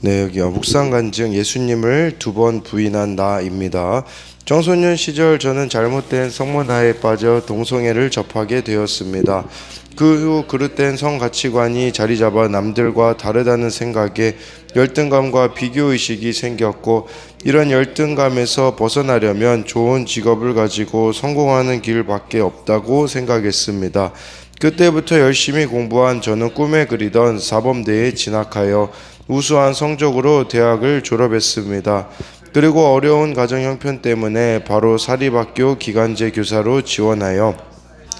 네, 여기요. 묵상 간증 예수님을 두 번 부인한 나입니다. 청소년 시절 저는 잘못된 성문화에 빠져 동성애를 접하게 되었습니다. 그 후 그릇된 성 가치관이 자리 잡아 남들과 다르다는 생각에 열등감과 비교의식이 생겼고, 이런 열등감에서 벗어나려면 좋은 직업을 가지고 성공하는 길밖에 없다고 생각했습니다. 그때부터 열심히 공부한 저는 꿈에 그리던 사범대에 진학하여 우수한 성적으로 대학을 졸업했습니다. 그리고 어려운 가정 형편 때문에 바로 사립학교 기간제 교사로 지원하여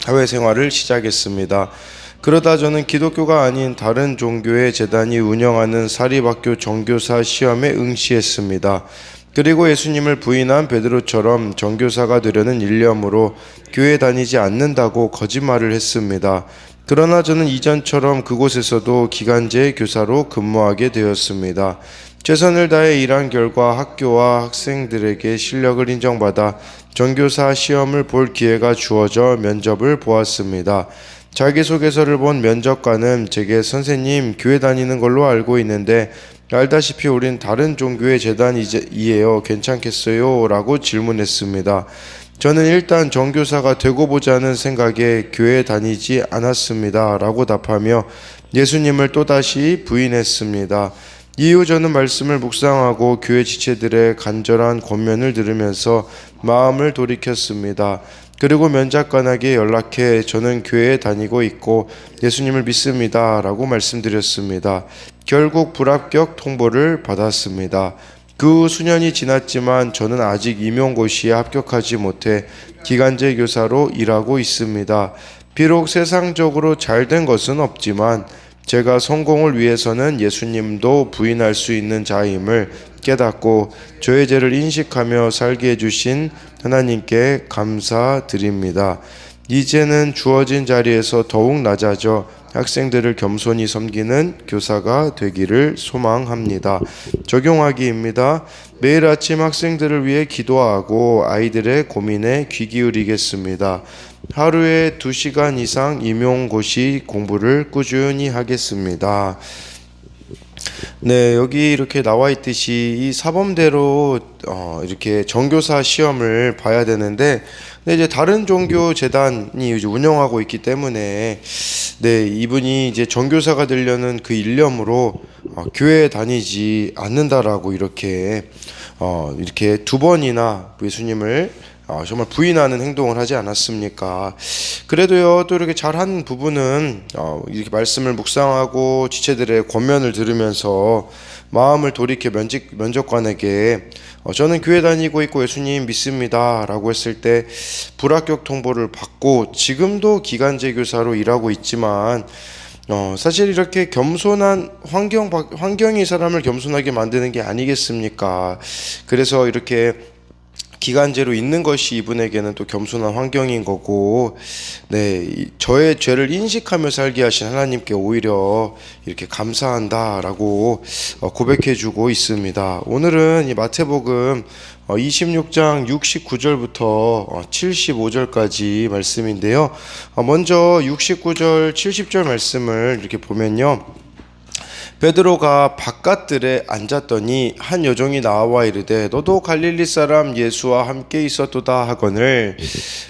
사회생활을 시작했습니다. 그러다 저는 기독교가 아닌 다른 종교의 재단이 운영하는 사립학교 정교사 시험에 응시했습니다. 그리고 예수님을 부인한 베드로처럼 정교사가 되려는 일념으로 교회 다니지 않는다고 거짓말을 했습니다. 그러나 저는 이전처럼 그곳에서도 기간제 교사로 근무하게 되었습니다. 최선을 다해 일한 결과 학교와 학생들에게 실력을 인정받아 정교사 시험을 볼 기회가 주어져 면접을 보았습니다. 자기소개서를 본 면접관은 제게 "선생님, 교회 다니는 걸로 알고 있는데 알다시피 우린 다른 종교의 재단이에요. 괜찮겠어요? 라고 질문했습니다. 저는 일단 정교사가 되고 보자는 생각에 교회 다니지 않았습니다. 라고 답하며 예수님을 또다시 부인했습니다. 이후 저는 말씀을 묵상하고 교회 지체들의 간절한 권면을 들으면서 마음을 돌이켰습니다. 그리고 면접관에게 연락해 "저는 교회에 다니고 있고 예수님을 믿습니다. 라고 말씀드렸습니다. 결국 불합격 통보를 받았습니다. 그 후 수년이 지났지만 저는 아직 임용고시에 합격하지 못해 기간제 교사로 일하고 있습니다. 비록 세상적으로 잘된 것은 없지만 제가 성공을 위해서는 예수님도 부인할 수 있는 자임을 깨닫고 저의 죄를 인식하며 살게 해주신 하나님께 감사드립니다. 이제는 주어진 자리에서 더욱 낮아져 학생들을 겸손히 섬기는 교사가 되기를 소망합니다. 적용하기입니다. 매일 아침 학생들을 위해 기도하고 아이들의 고민에 귀 기울이겠습니다. 하루에 2시간 이상 임용고시 공부를 꾸준히 하겠습니다. 네, 여기 이렇게 나와 있듯이 이 사범대로 이렇게 정교사 시험을 봐야 되는데, 근데 이제 다른 종교 재단이 이제 운영하고 있기 때문에 네, 이분이 이제 정교사가 되려는 그 일념으로 교회에 다니지 않는다라고 이렇게 두 번이나 예수님을 정말 부인하는 행동을 하지 않았습니까? 그래도요, 또 이렇게 잘한 부분은 이렇게 말씀을 묵상하고 지체들의 권면을 들으면서 마음을 돌이켜 면접관에게 "저는 교회 다니고 있고 예수님 믿습니다. 라고 했을 때 불합격 통보를 받고 지금도 기간제 교사로 일하고 있지만, 사실 이렇게 겸손한 환경이 사람을 겸손하게 만드는 게 아니겠습니까? 그래서 이렇게 기간제로 있는 것이 이분에게는 또 겸손한 환경인 거고, 네, 저의 죄를 인식하며 살게 하신 하나님께 오히려 이렇게 감사한다라고 고백해주고 있습니다. 오늘은 이 마태복음 26장 69절부터 75절까지 말씀인데요. 먼저 69절 70절 말씀을 이렇게 보면요, 베드로가 바깥들에 앉았더니 한 여종이 나와 이르되 "너도 갈릴리 사람 예수와 함께 있었도다" 하거늘,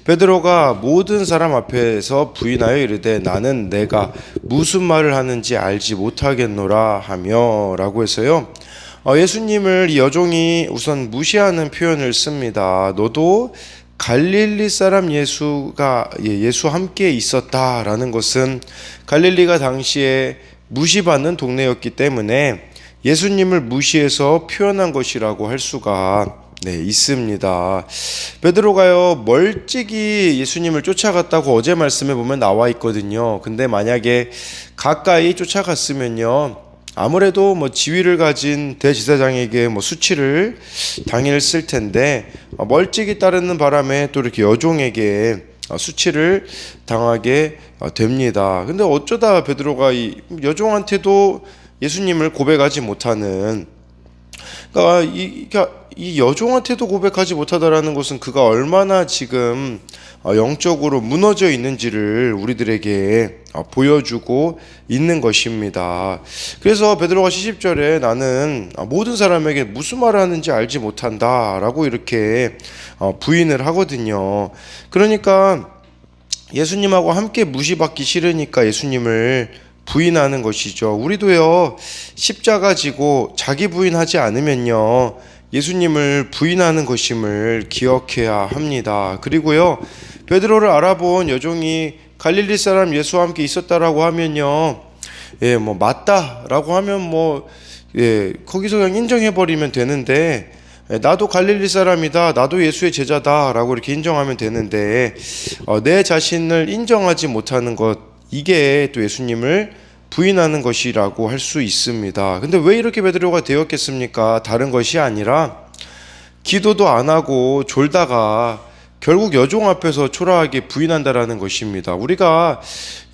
베드로가 모든 사람 앞에서 부인하여 이르되 "나는 내가 무슨 말을 하는지 알지 못하겠노라" 하며 라고 해서요, 예수님을 이 여종이 우선 무시하는 표현을 씁니다. "너도 갈릴리 사람 예수가 예수와 함께 있었다라는 것은 갈릴리가 당시에 무시받는 동네였기 때문에 예수님을 무시해서 표현한 것이라고 할 수가 있습니다. 베드로가요, 멀찍이 예수님을 쫓아갔다고 어제 말씀에 보면 나와 있거든요. 근데 만약에 가까이 쫓아갔으면요, 아무래도 지위를 가진 대제사장에게 수치를 당했을 텐데, 멀찍이 따르는 바람에 또 이렇게 여종에게 수치를 당하게 됩니다. 근데 어쩌다 베드로가 이 여종한테도 예수님을 고백하지 못하는, 그러니까 이 여종한테도 고백하지 못하다라는 것은 그가 얼마나 지금 영적으로 무너져 있는지를 우리들에게 보여주고 있는 것입니다. 그래서 베드로가 70절에 나는 모든 사람에게 무슨 말을 하는지 알지 못한다 라고 이렇게 부인을 하거든요. 그러니까 예수님하고 함께 무시받기 싫으니까 예수님을 부인하는 것이죠. 우리도요, 십자가 지고 자기 부인하지 않으면요, 예수님을 부인하는 것임을 기억해야 합니다. 그리고요, 베드로를 알아본 여종이 갈릴리 사람 예수와 함께 있었다라고 하면요, 맞다라고 하면 거기서 그냥 인정해버리면 되는데, 나도 갈릴리 사람이다, 나도 예수의 제자다 라고 이렇게 인정하면 되는데, 내 자신을 인정하지 못하는 것, 이게 또 예수님을 부인하는 것이라고 할 수 있습니다. 근데 왜 이렇게 베드로가 되었겠습니까? 다른 것이 아니라 기도도 안 하고 졸다가 결국 여종 앞에서 초라하게 부인한다라는 것입니다. 우리가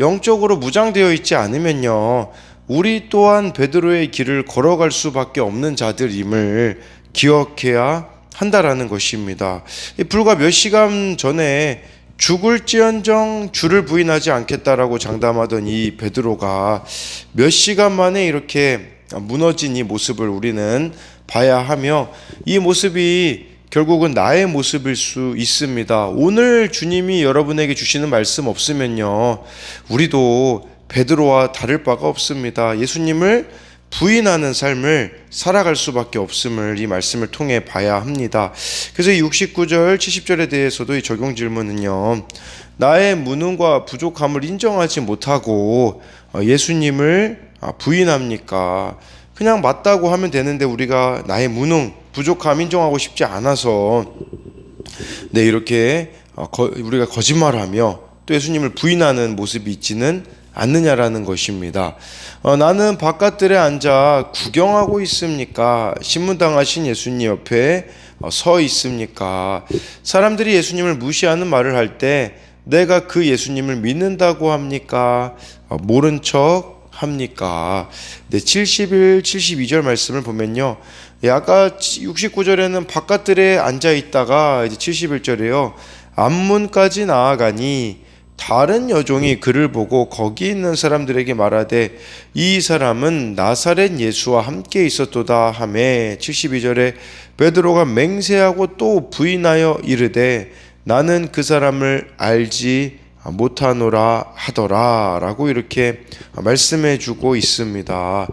영적으로 무장되어 있지 않으면요, 우리 또한 베드로의 길을 걸어갈 수밖에 없는 자들임을 기억해야 한다라는 것입니다. 불과 몇 시간 전에 죽을지언정 주를 부인하지 않겠다라고 장담하던 이 베드로가 몇 시간 만에 이렇게 무너진 이 모습을 우리는 봐야 하며, 이 모습이 결국은 나의 모습일 수 있습니다. 오늘 주님이 여러분에게 주시는 말씀 없으면요, 우리도 베드로와 다를 바가 없습니다. 예수님을 부인하는 삶을 살아갈 수밖에 없음을 이 말씀을 통해 봐야 합니다. 그래서 이 69절, 70절에 대해서도 이 적용 질문은요, 나의 무능과 부족함을 인정하지 못하고 예수님을 부인합니까? 그냥 맞다고 하면 되는데 우리가 나의 무능, 부족함 인정하고 싶지 않아서 이렇게 우리가 거짓말하며 또 예수님을 부인하는 모습이 있지는 않느냐라는 것입니다. 나는 바깥들에 앉아 구경하고 있습니까? 신문당하신 예수님 옆에 서 있습니까? 사람들이 예수님을 무시하는 말을 할 때 내가 그 예수님을 믿는다고 합니까? 모른 척 합니까? 71, 72절 말씀을 보면요, 아까 69절에는 바깥들에 앉아 있다가 이제 71절에요, 앞문까지 나아가니 다른 여종이 그를 보고 거기 있는 사람들에게 말하되 이 사람은 나사렛 예수와 함께 있었도다 하매, 72절에 베드로가 맹세하고 또 부인하여 이르되 나는 그 사람을 알지 못하노라 하더라 라고 이렇게 말씀해 주고 있습니다.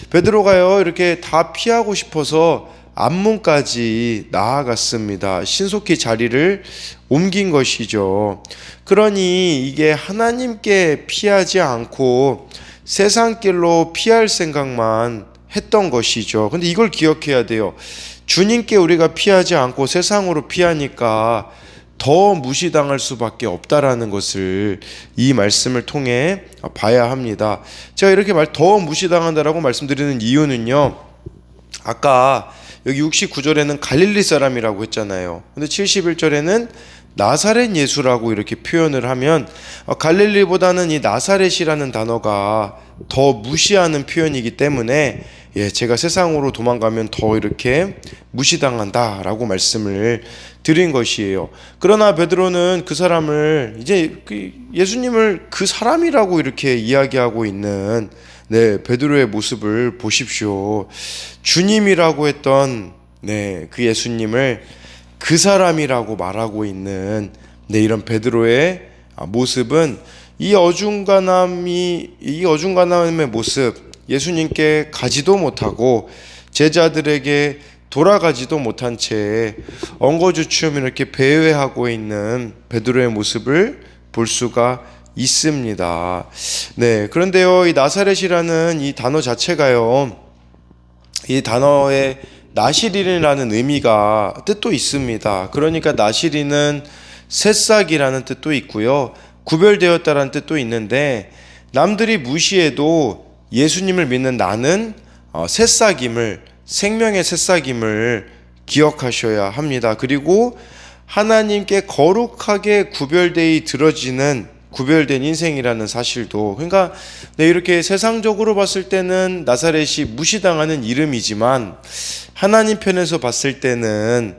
베드로가요, 이렇게 다 피하고 싶어서 앞문까지 나아갔습니다. 신속히 자리를 옮긴 것이죠. 그러니 이게 하나님께 피하지 않고 세상 길로 피할 생각만 했던 것이죠. 근데 이걸 기억해야 돼요. 주님께 우리가 피하지 않고 세상으로 피하니까 더 무시당할 수밖에 없다라는 것을 이 말씀을 통해 봐야 합니다. 제가 이렇게 더 무시당한다라고 말씀드리는 이유는요, 아까 여기 69절에는 갈릴리 사람이라고 했잖아요. 근데 71절에는 나사렛 예수라고 이렇게 표현을 하면 갈릴리보다는 이 나사렛이라는 단어가 더 무시하는 표현이기 때문에 제가 세상으로 도망가면 더 이렇게 무시당한다라고 말씀을 드린 것이에요. 그러나 베드로는 그 사람을 이제 예수님을 그 사람이라고 이렇게 이야기하고 있는 베드로의 모습을 보십시오. 주님이라고 했던 그 예수님을 그 사람이라고 말하고 있는 이런 베드로의 모습은 이 어중간함의 모습, 예수님께 가지도 못하고 제자들에게 돌아가지도 못한 채 엉거주춤 이렇게 배회하고 있는 베드로의 모습을 볼 수가 있습니다. 그런데요, 이 나사렛이라는 이 단어 자체가요, 이 단어의 나시린이라는 뜻도 있습니다. 그러니까 나시린은 새싹이라는 뜻도 있고요, 구별되었다라는 뜻도 있는데, 남들이 무시해도 예수님을 믿는 나는 새싹임을, 생명의 새싹임을 기억하셔야 합니다. 그리고 하나님께 거룩하게 구별된 인생이라는 사실도, 그러니까 이렇게 세상적으로 봤을 때는 나사렛이 무시당하는 이름이지만 하나님 편에서 봤을 때는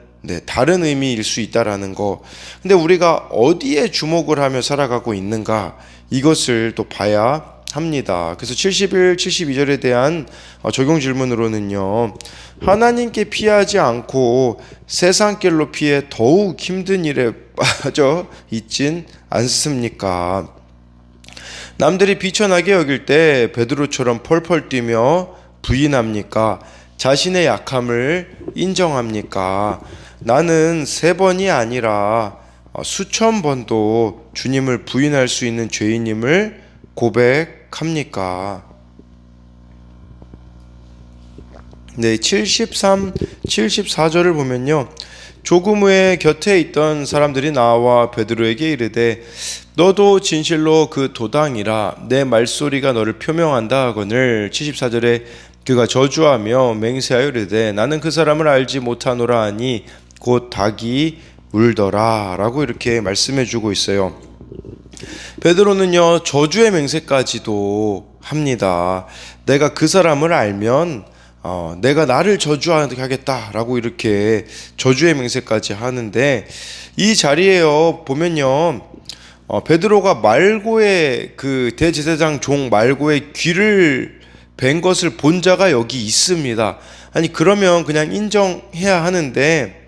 다른 의미일 수 있다라는 거. 근데 우리가 어디에 주목을 하며 살아가고 있는가, 이것을 또 봐야 합니다. 그래서 71, 72절에 대한 적용 질문으로는요, 하나님께 피하지 않고 세상길로 피해 더욱 힘든 일에 빠져 있진 않습니까? 남들이 비천하게 여길 때 베드로처럼 펄펄 뛰며 부인합니까? 자신의 약함을 인정합니까? 나는 3번이 아니라 수천 번도 주님을 부인할 수 있는 죄인임을 고백합니까? 73, 74절을 보면요, 조금 후에 곁에 있던 사람들이 나와 베드로에게 이르되 너도 진실로 그 도당이라 내 말소리가 너를 표명한다 하거늘. 74절에 그가 저주하며 맹세하여 이르되 나는 그 사람을 알지 못하노라 하니 곧 닭이 울더라 라고 이렇게 말씀해 주고 있어요. 베드로는요, 저주의 맹세까지도 합니다. 내가 그 사람을 알면 내가 나를 저주하게 하겠다라고 이렇게 저주의 맹세까지 하는데, 이 자리에요 보면요, 베드로가 말고의 그 대제사장 종 말고의 귀를 벤 것을 본 자가 여기 있습니다. 아니 그러면 그냥 인정해야 하는데,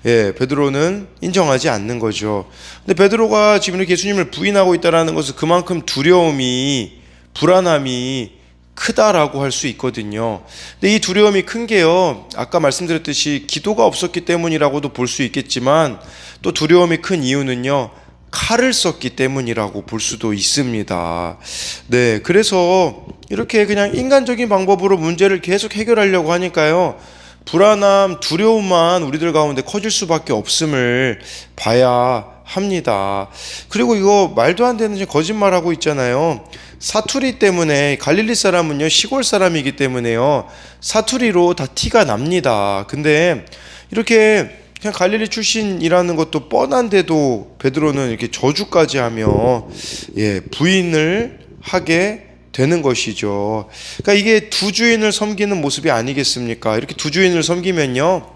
베드로는 인정하지 않는 거죠. 근데 베드로가 지금 이렇게 예수님을 부인하고 있다는 것은 그만큼 두려움이, 불안함이 크다라고 할 수 있거든요. 근데 이 두려움이 큰 게요, 아까 말씀드렸듯이 기도가 없었기 때문이라고도 볼 수 있겠지만, 또 두려움이 큰 이유는요, 칼을 썼기 때문이라고 볼 수도 있습니다. 그래서 이렇게 그냥 인간적인 방법으로 문제를 계속 해결하려고 하니까요, 불안함, 두려움만 우리들 가운데 커질 수밖에 없음을 봐야 합니다. 그리고 이거 말도 안 되는 거짓말하고 있잖아요. 사투리 때문에, 갈릴리 사람은요 시골 사람이기 때문에요 사투리로 다 티가 납니다. 근데 이렇게 그냥 갈릴리 출신이라는 것도 뻔한데도 베드로는 이렇게 저주까지 하며 부인을 하게 되는 것이죠. 그러니까 이게 두 주인을 섬기는 모습이 아니겠습니까? 이렇게 두 주인을 섬기면요,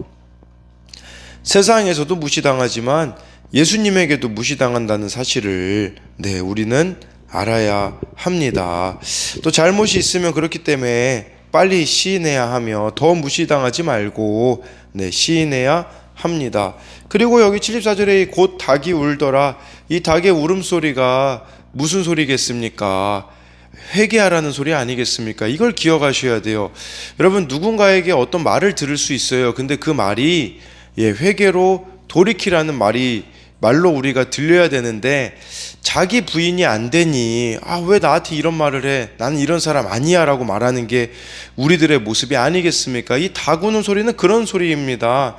세상에서도 무시당하지만 예수님에게도 무시당한다는 사실을 우리는 알아야 합니다. 또 잘못이 있으면 그렇기 때문에 빨리 시인해야 하며 더 무시당하지 말고 시인해야 합니다. 그리고 여기 74절에 곧 닭이 울더라, 이 닭의 울음소리가 무슨 소리겠습니까? 회개하라는 소리 아니겠습니까? 이걸 기억하셔야 돼요. 여러분, 누군가에게 어떤 말을 들을 수 있어요. 근데 그 말이 회개로 돌이키라는 말로 우리가 들려야 되는데, 자기 부인이 안 되니 왜 나한테 이런 말을 해, 나는 이런 사람 아니야 라고 말하는 게 우리들의 모습이 아니겠습니까? 이 닭 우는 소리는 그런 소리입니다.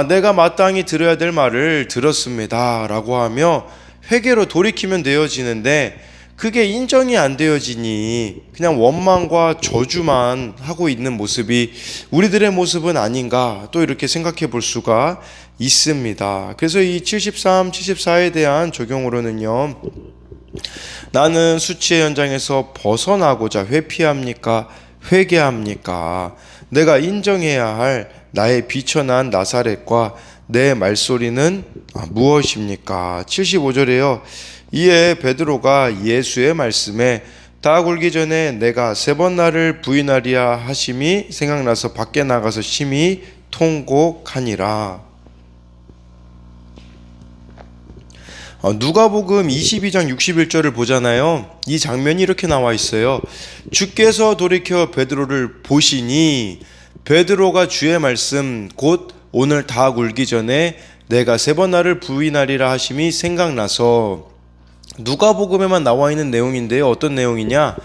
내가 마땅히 들어야 될 말을 들었습니다 라고 하며 회개로 돌이키면 되어지는데, 그게 인정이 안 되어지니 그냥 원망과 저주만 하고 있는 모습이 우리들의 모습은 아닌가, 또 이렇게 생각해 볼 수가 있습니다. 그래서 이 73, 74에 대한 적용으로는요, 나는 수치의 현장에서 벗어나고자 회피합니까? 회개합니까? 내가 인정해야 할 나의 비천한 나사렛과 내 말소리는 무엇입니까? 75절에요. 이에 베드로가 예수의 말씀에 닭 울기 전에 내가 3번 나를 부인하리라 하심이 생각나서 밖에 나가서 심히 통곡하니라. 누가복음 22장 61절을 보잖아요. 이 장면이 이렇게 나와 있어요. 주께서 돌이켜 베드로를 보시니 베드로가 주의 말씀 곧 오늘 닭 울기 전에 내가 3번 나를 부인하리라 하심이 생각나서. 누가복음에만 나와 있는 내용인데요, 어떤 내용이냐,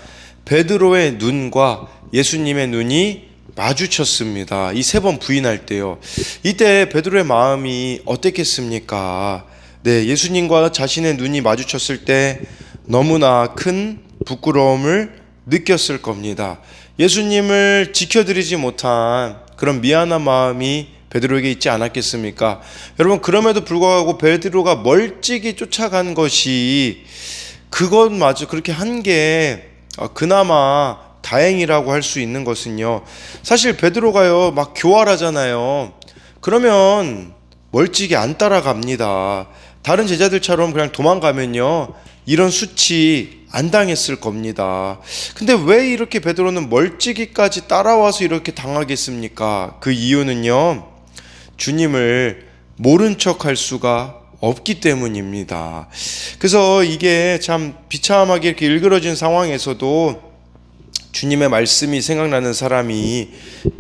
베드로의 눈과 예수님의 눈이 마주쳤습니다. 이 3번 부인할 때요. 이때 베드로의 마음이 어땠겠습니까? 예수님과 자신의 눈이 마주쳤을 때 너무나 큰 부끄러움을 느꼈을 겁니다. 예수님을 지켜드리지 못한 그런 미안한 마음이 베드로에게 있지 않았겠습니까? 여러분, 그럼에도 불구하고 베드로가 멀찍이 쫓아간 것이, 그것마저 그렇게 한 게 그나마 다행이라고 할 수 있는 것은요, 사실 베드로가요 막 교활하잖아요. 그러면 멀찍이 안 따라갑니다. 다른 제자들처럼 그냥 도망가면요, 이런 수치 안 당했을 겁니다. 근데 왜 이렇게 베드로는 멀찍이까지 따라와서 이렇게 당하겠습니까? 그 이유는요, 주님을 모른 척할 수가 없기 때문입니다. 그래서 이게 참 비참하게 이렇게 일그러진 상황에서도 주님의 말씀이 생각나는 사람이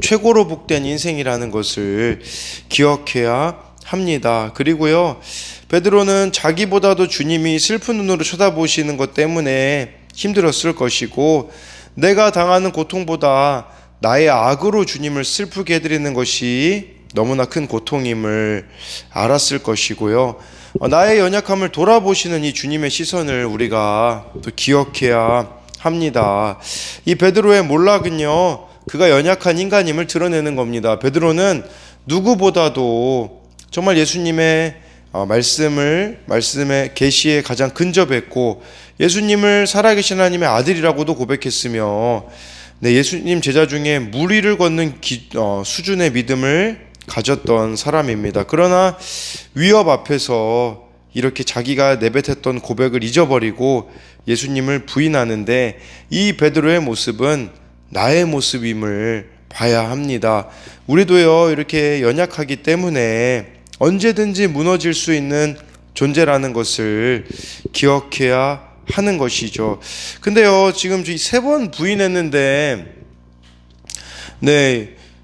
최고로 복된 인생이라는 것을 기억해야 합니다. 그리고요, 베드로는 자기보다도 주님이 슬픈 눈으로 쳐다보시는 것 때문에 힘들었을 것이고, 내가 당하는 고통보다 나의 악으로 주님을 슬프게 해드리는 것이 너무나 큰 고통임을 알았을 것이고요. 나의 연약함을 돌아보시는 이 주님의 시선을 우리가 또 기억해야 합니다. 이 베드로의 몰락은요, 그가 연약한 인간임을 드러내는 겁니다. 베드로는 누구보다도 정말 예수님의 말씀의 계시에 가장 근접했고, 예수님을 살아계신 하나님의 아들이라고도 고백했으며, 예수님 제자 중에 무리를 걷는 수준의 믿음을 가졌던 사람입니다. 그러나 위협 앞에서 이렇게 자기가 내뱉었던 고백을 잊어버리고 예수님을 부인하는데, 이 베드로의 모습은 나의 모습임을 봐야 합니다. 우리도요, 이렇게 연약하기 때문에 언제든지 무너질 수 있는 존재라는 것을 기억해야 하는 것이죠. 근데요, 지금 3번 부인했는데,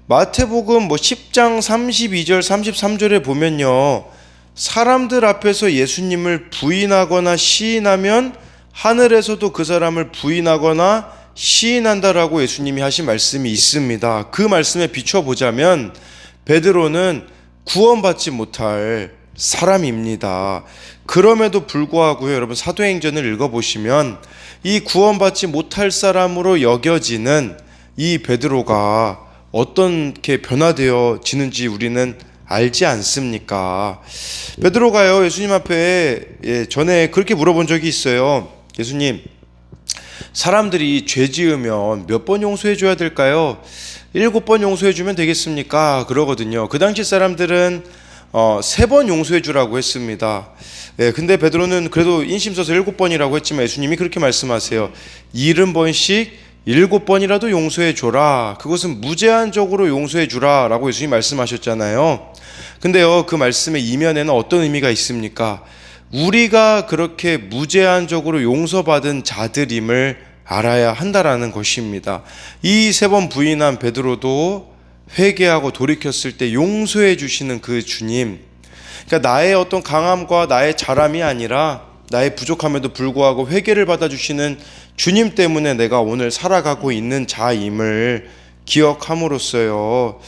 마태복음 10장 32절 33절에 보면요, 사람들 앞에서 예수님을 부인하거나 시인하면 하늘에서도 그 사람을 부인하거나 시인한다라고 예수님이 하신 말씀이 있습니다. 그 말씀에 비춰보자면 베드로는 구원받지 못할 사람입니다. 그럼에도 불구하고요, 여러분 사도행전을 읽어보시면 이 구원받지 못할 사람으로 여겨지는 이 베드로가 어떻게 변화되어지는지 우리는 알지 않습니까? 베드로가요, 예수님 앞에 전에 그렇게 물어본 적이 있어요. 예수님, 사람들이 죄 지으면 몇 번 용서해 줘야 될까요? 7번 용서해 주면 되겠습니까? 그러거든요. 그 당시 사람들은 3번 용서해 주라고 했습니다. 근데 베드로는 그래도 인심 써서 7번이라고 했지만 예수님이 그렇게 말씀하세요. 70번씩 7번이라도 용서해 줘라. 그것은 무제한적으로 용서해 주라 라고 예수님이 말씀하셨잖아요. 근데요, 그 말씀의 이면에는 어떤 의미가 있습니까? 우리가 그렇게 무제한적으로 용서받은 자들임을 알아야 한다라는 것입니다. 이 3번 부인한 베드로도 회개하고 돌이켰을 때 용서해 주시는 그 주님, 그러니까 나의 어떤 강함과 나의 잘함이 아니라 나의 부족함에도 불구하고 회개를 받아주시는 주님 때문에 내가 오늘 살아가고 있는 자임을 기억함으로써요,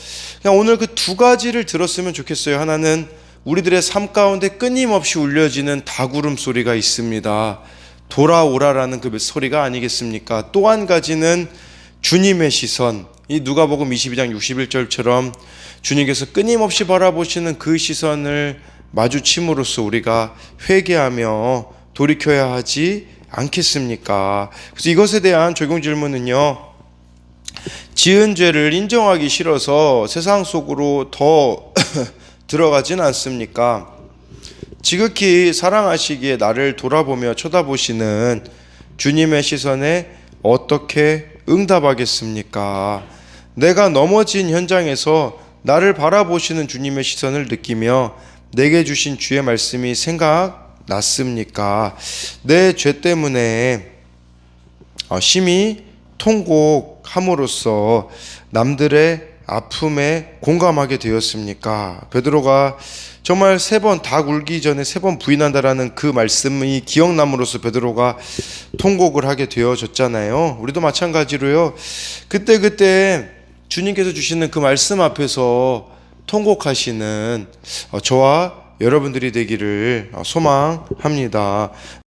그냥 오늘 그 2가지를 들었으면 좋겠어요. 하나는 우리들의 삶 가운데 끊임없이 울려지는 닭울음 소리가 있습니다. 돌아오라라는 그 소리가 아니겠습니까? 또 한 가지는 주님의 시선, 이 누가복음 22장 61절처럼 주님께서 끊임없이 바라보시는 그 시선을 마주침으로써 우리가 회개하며 돌이켜야 하지 않겠습니까? 그래서 이것에 대한 적용 질문은요, 지은 죄를 인정하기 싫어서 세상 속으로 더 들어가진 않습니까? 지극히 사랑하시기에 나를 돌아보며 쳐다보시는 주님의 시선에 어떻게 응답하겠습니까? 내가 넘어진 현장에서 나를 바라보시는 주님의 시선을 느끼며 내게 주신 주의 말씀이 생각났습니까? 내 죄 때문에 심히 통곡함으로써 남들의 아픔에 공감하게 되었습니까? 베드로가 정말 3번 닭 울기 전에 3번 부인한다라는 그 말씀이 기억남으로써 베드로가 통곡을 하게 되어졌잖아요. 우리도 마찬가지로요, 그때 주님께서 주시는 그 말씀 앞에서 통곡하시는 저와 여러분들이 되기를 소망합니다.